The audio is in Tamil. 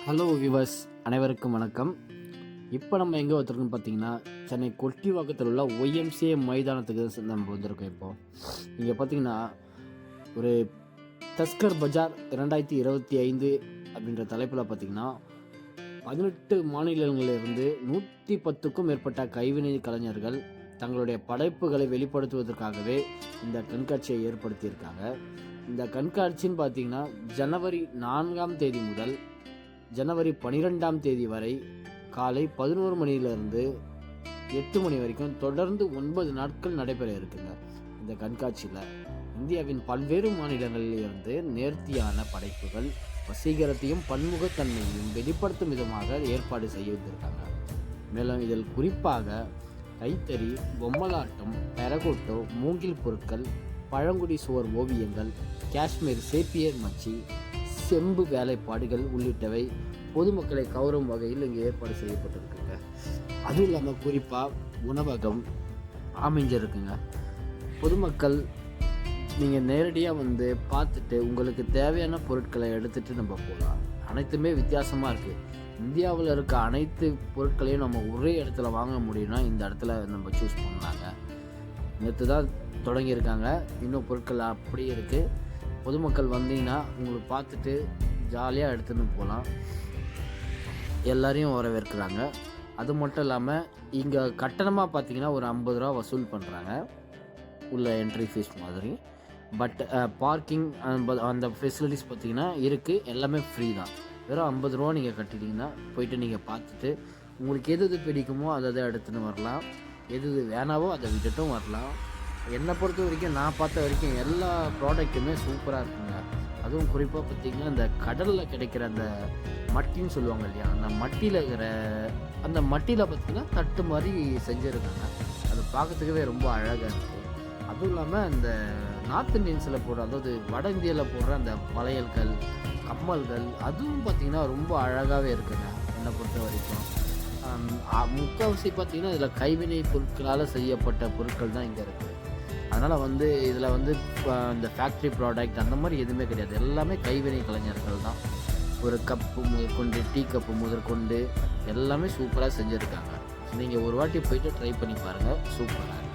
ஹலோ விவர்ஸ், அனைவருக்கும் வணக்கம். இப்போ நம்ம எங்கே வந்திருக்கோம்னு பார்த்தீங்கன்னா, சென்னை கொட்டிவாக்கத்தில் உள்ள ஒய்எம்சிஏ மைதானத்துக்கு நம்ம வந்திருக்கோம். இப்போது இங்கே பார்த்தீங்கன்னா, ஒரு தஸ்கர் பஜார் 2025 அப்படின்ற தலைப்பில் பார்த்தீங்கன்னா 18 மாநிலங்களிலிருந்து 110க்கும் மேற்பட்ட கைவினை கலைஞர்கள் தங்களுடைய படைப்புகளை வெளிப்படுத்துவதற்காகவே இந்த கண்காட்சியை ஏற்படுத்தியிருக்காங்க. இந்த கண்காட்சின்னு பார்த்தீங்கன்னா ஜனவரி 4ஆம் தேதி முதல் ஜனவரி 12ஆம் தேதி வரை காலை 11 மணியிலிருந்து 8 மணி வரைக்கும் தொடர்ந்து 9 நாட்கள் நடைபெற இருக்குங்க. இந்த கண்காட்சியில் இந்தியாவின் பல்வேறு மாநிலங்களில் இருந்து நேர்த்தியான படைப்புகள் வசீகரத்தையும் பன்முகத்தன்மையையும் வெளிப்படுத்தும் விதமாக ஏற்பாடு செய்திருக்காங்க. மேலும் இதில் குறிப்பாக கைத்தறி, பொம்மலாட்டம், டெரகோட்டோ, மூங்கில் பொருட்கள், பழங்குடி சுவர் ஓவியங்கள், காஷ்மீர் சேப்பியர் மச்சி, செம்பு வேலைப்பாடுகள் உள்ளிட்டவை பொதுமக்களை கவரும் வகையில் இங்கே ஏற்பாடு செய்யப்பட்டிருக்குங்க. அதுவும் இல்லாமல் குறிப்பாக உணவகம் அமைஞ்சிருக்குங்க. பொதுமக்கள் நீங்கள் நேரடியாக வந்து பார்த்துட்டு உங்களுக்கு தேவையான பொருட்களை எடுத்துகிட்டு நம்ம போகலாம். அனைத்துமே வித்தியாசமாக இருக்குது. இந்தியாவில் இருக்க அனைத்து பொருட்களையும் நம்ம ஒரே இடத்துல வாங்க முடியும்னா இந்த இடத்துல நம்ம சூஸ் பண்ணலாங்க. நேற்று தான் தொடங்கியிருக்காங்க, இன்னும் பொருட்கள் அப்படியே இருக்குது. பொதுமக்கள் வந்தீங்கன்னா உங்களுக்கு பார்த்துட்டு ஜாலியாக எடுத்துன்னு போகலாம். எல்லாரையும் வரவேற்கிறாங்க. அது மட்டும் இல்லாமல் இங்கே கட்டணமாக பார்த்தீங்கன்னா ஒரு 50 ரூபா வசூல் பண்ணுறாங்க உள்ள என்ட்ரி ஃபீஸ் மாதிரி. பட் பார்க்கிங் அந்த ஃபெசிலிட்டிஸ் பார்த்தீங்கன்னா இருக்குது, எல்லாமே ஃப்ரீ தான். வெறும் 50 ரூபா நீங்கள் கட்டிட்டீங்கன்னா போயிட்டு நீங்கள் பார்த்துட்டு உங்களுக்கு எது பிடிக்குமோ அதை எடுத்துன்னு வரலாம். எது வேணாவோ அதை விட்டுட்டும் வரலாம். என்னை பொறுத்த வரைக்கும் நான் பார்த்த வரைக்கும் எல்லா ப்ராடக்ட்டுமே சூப்பராக இருக்குங்க. அதுவும் குறிப்பாக பார்த்திங்கன்னா இந்த கடலில் கிடைக்கிற அந்த மட்டின்னு சொல்லுவாங்க இல்லையா, அந்த மட்டியில் பார்த்திங்கன்னா தட்டு மாதிரி செஞ்சுருக்காங்க. அது பார்க்கறதுக்கவே ரொம்ப அழகாக இருக்குது. அதுவும் இல்லாமல் இந்த நார்த் இந்தியன்ஸில் போடுற, அதாவது வட இந்தியாவில் போடுற அந்த வளையல்கள், கம்மல்கள், அதுவும் பார்த்திங்கன்னா ரொம்ப அழகாகவே இருக்குங்க என்னை பொறுத்த வரைக்கும். முக்கால்வாசி பார்த்திங்கன்னா இதில் கைவினை பொருட்களால் செய்யப்பட்ட பொருட்கள் தான் இங்கே இருக்குது. அதனால் வந்து இதில் வந்து இந்த ஃபேக்ட்ரி ப்ராடக்ட் அந்த மாதிரி எதுவுமே கிடையாது. எல்லாமே கைவினை கலைஞர்கள் தான். ஒரு கப்பு முதற்கொண்டு, டீ கப்பு முதற்கொண்டு எல்லாமே சூப்பராக செஞ்சுருக்காங்க. நீங்கள் ஒரு வாட்டி போயிட்டு ட்ரை பண்ணி பாருங்கள், சூப்பராக.